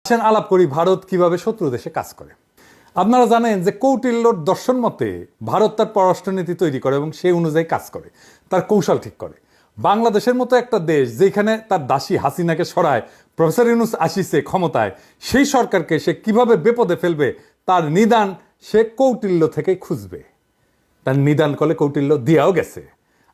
আসেন আলাপ করি ভারত কিভাবে শত্রু দেশে কাজ করে। আপনারা জানেন যে কৌটিল্যর দর্শন মতে ভারত তার পররাষ্ট্রনীতি তৈরি করে এবং সেই অনুযায়ী কাজ করে, তার কৌশল ঠিক করে। বাংলাদেশের মতো একটা দেশ যেখানে তার দাসী হাসিনাকে সরায় প্রফেসর ইউনূস আসিছে ক্ষমতায়, সেই সরকারকে সে কিভাবে বিপদে ফেলবে তার নিদান সে কৌটিল্য থেকে খুঁজবে। তার নিদান কলে কৌটিল্য দিয়াও গেছে।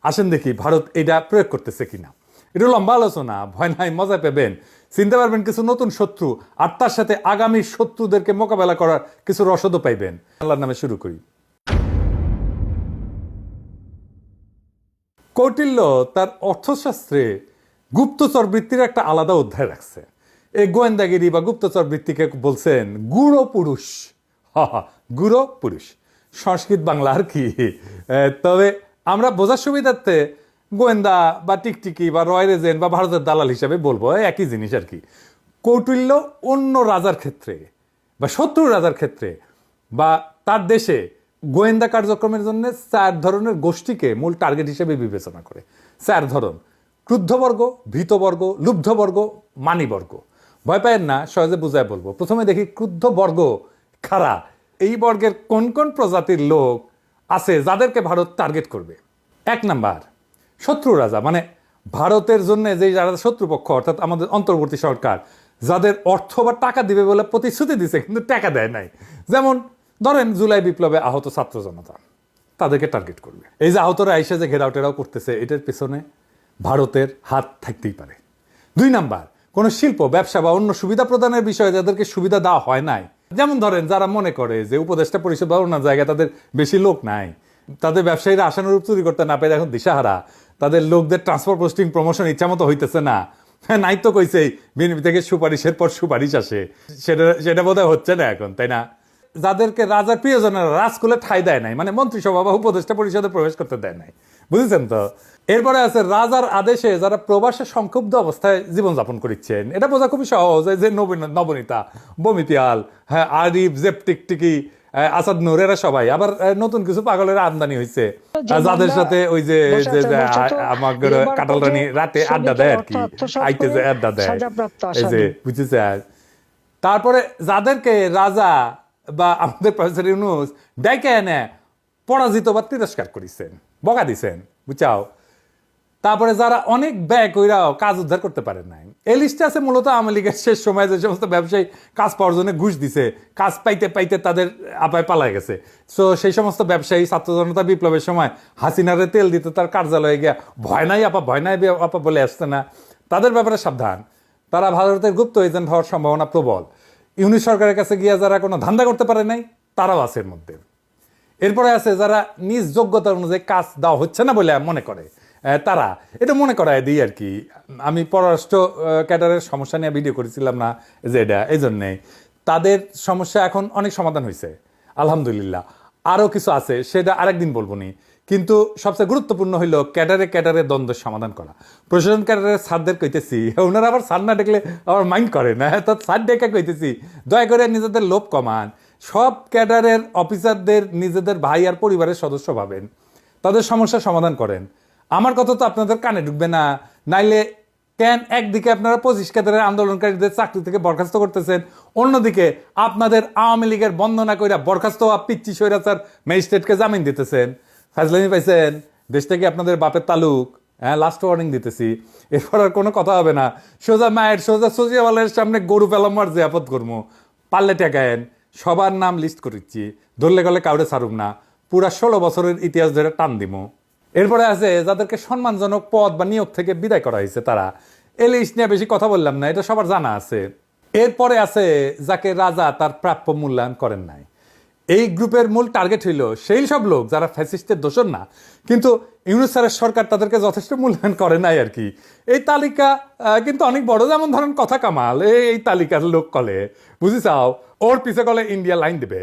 আসেন দেখি ভারত এটা প্রয়োগ করতেছে কিনা। এটা লম্বা আলোচনা, ভয় নাই, মজা পাবেন, চিনতে পারবেন কিছু নতুন শত্রু, আর তার সাথে আগামী শত্রুদেরকে মোকাবেলা করার কিছু রসদও পাইবেন। আল্লাহর নামে শুরু করি। কৌটিল্য তার অর্থশাস্ত্রে গুপ্তচর বৃত্তির একটা আলাদা অধ্যায় রাখছে। এই গোয়েন্দাগিরি বা গুপ্তচর বৃত্তিকে বলছেন গুড়ো পুরুষ। গুড়ো পুরুষ সংস্কৃত বাংলা আর কি। তবে আমরা বোঝার সুবিধার্থে গোয়েন্দা বা টিকটিকি বা রয়্যাল এজেন্ট বা ভারতের দালাল হিসাবে বলবো, একই জিনিস আর কি। কৌটিল্য অন্য রাজার ক্ষেত্রে বা শত্রু রাজার ক্ষেত্রে বা তার দেশে গোয়েন্দা কার্যক্রমের জন্য 4 ধরনের গোষ্ঠীকে মূল টার্গেট হিসেবে বিবেচনা করে। 4 ধরন: ক্রুদ্ধবর্গ, ভীতবর্গ, লুব্ধবর্গ, মানিবর্গ। ভয় পায়েন না, সহজে বুঝায় বলবো। প্রথমে দেখি ক্রুদ্ধবর্গ খারা। এই বর্গের কোন কোন প্রজাতির লোক আছে যাদেরকে ভারত টার্গেট করবে। 1 নাম্বার শত্রু রাজা, মানে ভারতের জন্য যে যারা শত্রুপক্ষ, অর্থাৎ আমাদের অন্তর্বর্তী সরকার, যাদের অর্থ বা টাকা দিবে বলে প্রতিশ্রুতি দিছে কিন্তু টাকা দেয় নাই। যেমন ধরেন জুলাই বিপ্লবে আহত ছাত্র জনতা, তাদেরকে টার্গেট করবে। এই যে আহতরা আইসা যে ঘেরাও টেরাও করতেছে, এটার পেছনে ভারতের হাত থাকতেই পারে। 2 নাম্বার কোন শিল্প, ব্যবসা বা অন্য সুবিধা প্রদানের বিষয়ে যাদেরকে সুবিধা দেওয়া হয় নাই। যেমন ধরেন যারা মনে করে যে উপদেষ্টা পরিষদ বা অন্য জায়গায় তাদের বেশি লোক নাই, তাদের ব্যবসায়ীরা আশানুরূপ চুরি করতে না পেরে এখন দিশাহারা, তাদের লোকদের ট্রান্সফার, পোস্টিং, প্রমোশন ইচ্ছা মতো হইতেছে না। নাই তো কইছেই বিএনপি থেকে সুপারিশের পর সুপারিশ আসে, সেটা বোধহয় হচ্ছে না এখন, তাই না? যাদেরকে রাজার প্রিয়জনেরা রাজকুলে ঠাঁই দেয় নাই, মানে মন্ত্রিসভা বা উপদেষ্টা পরিষদে প্রবেশ করতে দেয় নাই, বুঝেছেন তো? এরপরে আছে রাজার আদেশে যারা প্রবাসে সংক্ষুব্ধ অবস্থায় জীবনযাপন করছেন। এটা বোঝা খুবই সহজ। যে নবনীতা, বমিতিয়াল, হ্যাঁ, আরিফ, জেপ টিকটিকি, আসাদ নূর, এরা সবাই আবার নতুন কিছু পাগলের আমদানি হয়েছে, যাদের সাথে ওই যে আমার কাটাল রানী রাতে আড্ডা দেয় আর কি, আইতে যে আড্ডা দেয়, এই যে বুঝেছে। তারপরে যাদেরকে রাজা বা আমাদের প্রফেসর ইউনূস ডাইকে এনে পরাজিত বা তিরস্কার করেছেন, বকা দিছেন, বুঝাও। তারপরে যারা অনেক ব্যয় কইরাও কাজ উদ্ধার করতে পারেন নাই। এই লিস্টে আছে মূলত আওয়ামী লীগের শেষ সময় যে সমস্ত ব্যবসায়ী কাজ পাওয়ার জন্য ঘুষ দিছে, কাজ পাইতে পাইতে তাদের আপায় পালায় গেছে। সো সেই সমস্ত ব্যবসায়ী ছাত্র জনতা বিপ্লবের সময় হাসিনারে তেল দিতে তার কার্যালয়ে গিয়া ভয় নাই আপা, ভয় নাই আপা বলে আসছে না, তাদের ব্যাপারে সাবধান। তারা ভারতের গুপ্ত এজেন্ট হওয়ার সম্ভাবনা প্রবল। ইউনিট সরকারের কাছে গিয়া যারা কোনো ধান্দা করতে পারে নাই, তারাও আছে এর মধ্যে। এরপরে আছে যারা নিজ যোগ্যতা অনুযায়ী কাজ দেওয়া হচ্ছে না বলে মনে করে, তারা এটা মনে করায় দিই আর কি। আমি পররাষ্ট্র ক্যাডারের সমস্যা নিয়ে ভিডিও করেছিলাম না, যে এটা এই জন্যে তাদের সমস্যা এখন অনেক সমাধান হয়েছে আলহামদুলিল্লাহ। আরও কিছু আছে, সেটা আরেকদিন বলবো নি। কিন্তু সবচেয়ে গুরুত্বপূর্ণ হইল ক্যাডারে দ্বন্দ্বের সমাধান করা। প্রশাসন ক্যাডারের স্যারদের কইতেছি, ওনারা আবার স্যার না ডেকলে আবার মাইন্ড করে না, তো স্যার ডেকে কইতেছি দয়া করে নিজেদের লোভ কমান। সব ক্যাডারের অফিসারদের নিজেদের ভাই আর পরিবারের সদস্য ভাবেন, তাদের সমস্যার সমাধান করেন। আমার কথা তো আপনাদের কানে ঢুকবে না। নাইলে কেন একদিকে আপনারা 25 ক্যাডারের আন্দোলনকারীদের চাকরি থেকে বরখাস্ত করতেছেন, অন্যদিকে আপনাদের আওয়ামী লীগের বন্দনা কইরা বরখাস্ত হওয়া পিচ্চি স্বৈরাচার ম্যাজিস্ট্রেটকে জামিন দিতেছেন? ফাজলামি পাইছেন? দেশ থেকে আপনাদের বাপের তালুক। হ্যাঁ, লাস্ট ওয়ার্নিং দিতেছি, এরপর আর কোনো কথা হবে না। সোজা মায়ের সোজা সজিয়াওয়ালের সামনে গরু পেলামার যে আপদ করবো, পারলে টেকায়েন। সবার নাম লিস্ট করেছি, ধরলে গেলে কাউরে ছাড়ুম না, পুরা 16 বছরের ইতিহাস ধরে টান দিমো। এরপরে আছে যাদেরকে সম্মানজনক পদ বা নিয়োগ থেকে বিদায় করা হয়েছে, তারা। এই লিস্ট নিয়ে বেশি কথা বললাম না, এটা সবার জানা আছে। এরপরে আছে যাকে রাজা তার প্রাপ্য মূল্যায়ন করেন নাই। এই গ্রুপের মূল টার্গেট হইল সেই সব লোক যারা ফ্যাসিস্টের দোষর না, কিন্তু ইউনূস স্যারের সরকার তাদেরকে যথেষ্ট মূল্যায়ন করে নাই আর কি। এই তালিকা কিন্তু অনেক বড়। যেমন ধরেন কথা কামাল, এই তালিকার লোক কলে বুঝি চাও, ওর পিছে কলে ইন্ডিয়া লাইন দেবে।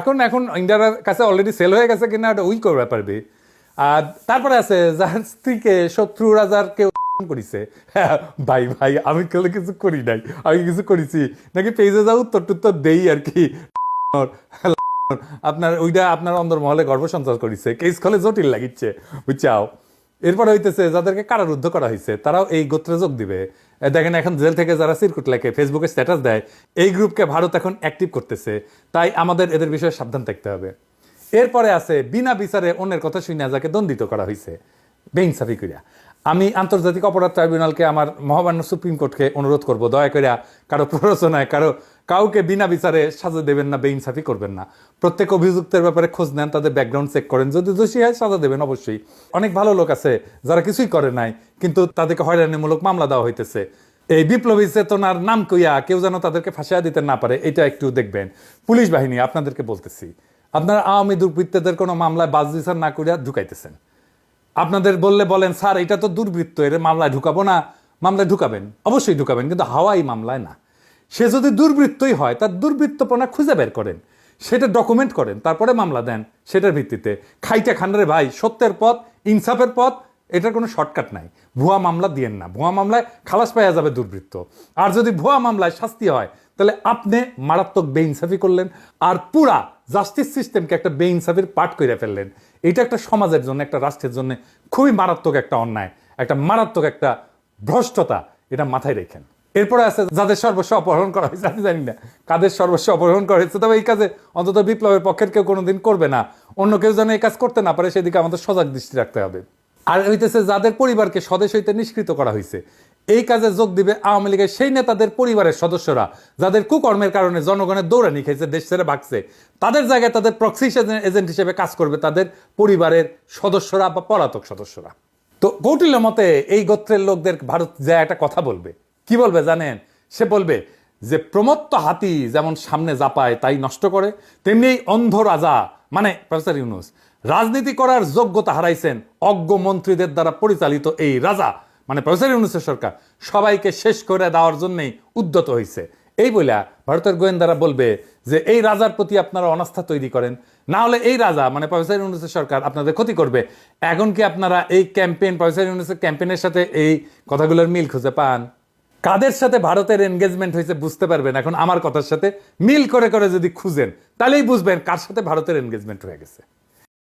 এখন ইন্ডিয়ার কাছে অলরেডি সেল হয়ে গেছে কিনা ওটা উই করবে পারবে। আর তারপরে আছে যার স্ত্রীকে শত্রু রাজার কেউ করিছে। হ্যাঁ ভাই ভাই, আমি কেউ কিছু করি নাই, আমি কিছু করেছি নাকি পেজে যা উত্তর টুত্তর দেই আর কি। আপনার ওইটা আপনার অন্দরমহলে গর্ব সঞ্চার করিছে, কেস খলে জটিল লাগিচ্ছে, বুঝছাও। এরপরে হইতেছে যাদেরকে কারারুদ্ধ করা হয়েছে তারাও এই গোত্রে যোগ দিবে। দেখেন এখন জেল থেকে যারা সিরকুট লেখে, ফেসবুকে স্ট্যাটাস দেয়, এই গ্রুপকে ভারত এখন অ্যাক্টিভ করতেছে। তাই আমাদের এদের বিষয়ে সাবধান থাকতে হবে। এরপরে আছে বিনা বিচারে অন্যের কথা শুনে যাকে দণ্ডিত করা হয়েছে বেইনসাফি করিয়া। আমি আন্তর্জাতিক অপরাধ ট্রাইব্যুনালকে, আমার মহামান্য সুপ্রিম কোর্টকে অনুরোধ করব, দয়া করে কারো প্ররোচনায় কাউকে বিনা বিচারে সাজা দেবেন না, বেইনসাফি করবেন না। প্রত্যেক অভিযুক্তের ব্যাপারে খোঁজ নেন, তাদের ব্যাকগ্রাউন্ড চেক করেন, যদি দোষী হয় সাজা দেবেন অবশ্যই। অনেক ভালো লোক আছে যারা কিছুই করে নাই কিন্তু তাদেরকে হয়রানিমূলক মামলা দেওয়া হইতেছে। এই বিপ্লবী চেতনার নাম কইয়া কেউ যেন তাদেরকে ফাঁসিয়া দিতে না পারে, এটা একটু দেখবেন। পুলিশ বাহিনী, আপনাদেরকে বলতেছি, আপনারা আওয়ামী দুর্বৃত্তদের কোনো মামলায় বাজ বিচার না করিয়া ঢুকাইতেছেন। আপনাদের বললে বলেন স্যার এটা তো দুর্বৃত্ত, এর মামলায় ঢুকাবো না। মামলায় ঢুকাবেন, অবশ্যই ঢুকাবেন, কিন্তু হাওয়াই মামলায় না। সে যদি দুর্বৃত্তই হয় তার দুর্বৃত্তপনা খুঁজে বের করেন, সেটা ডকুমেন্ট করেন, তারপরে মামলা দেন সেটার ভিত্তিতে। খাইটা খান রে ভাই, সত্যের পথ, ইনসাফের পথ, এটার কোনো শর্টকাট নাই। ভুয়া মামলা দিয়েন না, ভুয়া মামলায় খালাস পাওয়া যাবে দুর্বৃত্ত। আর যদি ভুয়া মামলায় শাস্তি হয় তাহলে আপনি মারাত্মক বেইনসাফি করলেন, আর পুরা জাস্টিস সিস্টেমকে একটা বেইনসাফির পাঠ করে ফেললেন। এটা একটা সমাজের জন্য, একটা রাষ্ট্রের জন্য খুবই মারাত্মক একটা অন্যায়, একটা মারাত্মক একটা ভ্রষ্টতা, এটা মাথায় রেখেন। এরপরে আছে যাদের সর্বস্ব অপহরণ করা হয়েছে, আমি জানি না কাদের সর্বস্ব অপহরণ করা হয়েছে, তবে এই কাজে অন্তত বিপ্লবের পক্ষের কেউ কোনোদিন করবে না। অন্য কেউ যেন এই কাজ করতে না পারে সেদিকে আমাদের সজাগ দৃষ্টি রাখতে হবে। আর হইতেছে যাদের পরিবারকে স্বদেশ হইতে নিষ্কৃত করা হয়েছে, এই কাজে যোগ দিবে আওয়ামী লীগের সেই নেতাদের পরিবারের সদস্যরা যাদের কুকর্মের কারণে জনগণের দৌড়ানি খেয়েছে, দেশ ছেড়ে ভাগছে। তাদের জায়গায় তাদের প্রক্সি এজেন্ট হিসেবে কাজ করবে তাদের পরিবারের সদস্যরা বা পলাতক সদস্যরা। তো কৌটিল্য মতে এই গোত্রের লোকদের ভারত যে একটা কথা বলবে, কি বলবে জানেন? সে বলবে যে প্রমত্ত হাতি যেমন সামনে জাপায় তাই নষ্ট করে, তেমনি এই অন্ধ রাজা মানে প্রফেসর ইউনূস রাজনীতি করার যোগ্যতা হারাইছেন। অজ্ঞ মন্ত্রীদের দ্বারা পরিচালিত এই রাজা মানে প্রফেসর ইউনূসের সরকার সবাইকে শেষ করে দেওয়ার জন্যই উদ্যত হয়েছে। এই বইলা ভারতের গোয়েন্দারা বলবে যে এই রাজার প্রতি আপনারা অনাস্থা তৈরি করেন, না হলে এই রাজা মানে প্রফেসর ইউনূসের সরকার আপনাদের ক্ষতি করবে। এখন কি আপনারা এই ক্যাম্পেইন, প্রফেসর ইউনূসের ক্যাম্পেইনের সাথে এই কথাগুলোর মিল খুঁজে পান? কাদের সাথে ভারতের এনগেজমেন্ট হয়েছে বুঝতে পারবেন এখন আমার কথার সাথে মিল করে করে যদি খুঁজেন, তাহলেই বুঝবেন কার সাথে ভারতের এনগেজমেন্ট হয়ে গেছে।